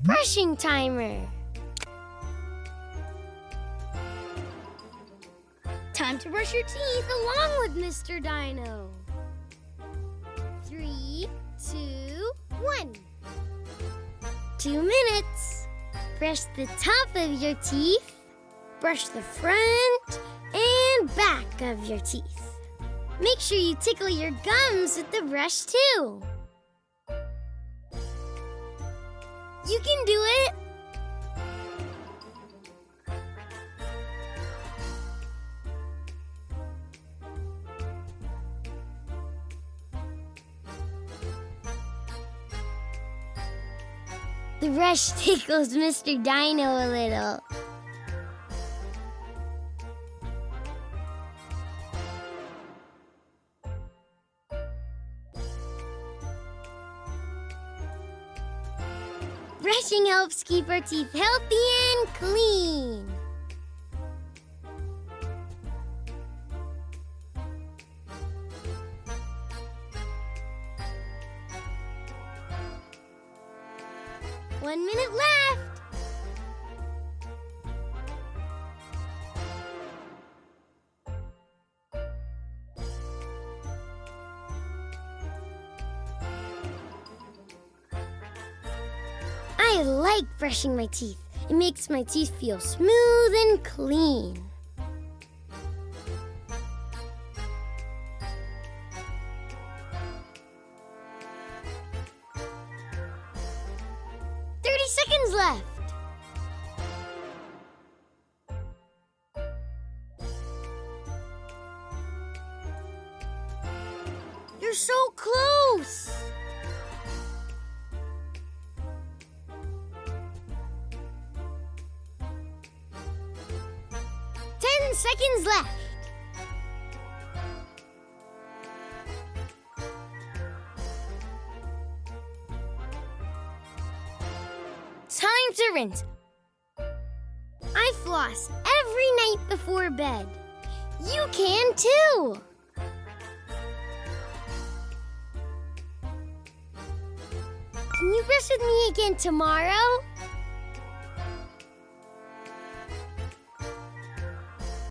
brushing timer. Time to brush your teeth along with Mr. Dino. 3, 2, 1. 2 minutes. Brush the top of your teeth, brush the front and back of your teeth. Make sure you tickle your gums with the brush too. You can do it! The brush tickles Mr. Dino a little. Brushing helps keep our teeth healthy and clean. One minute left. I like brushing my teeth. It makes my teeth feel smooth and clean. Seconds left. You're so close. Ten seconds left. Time to rinse. I floss every night before bed. You can too. Can you brush with me again tomorrow?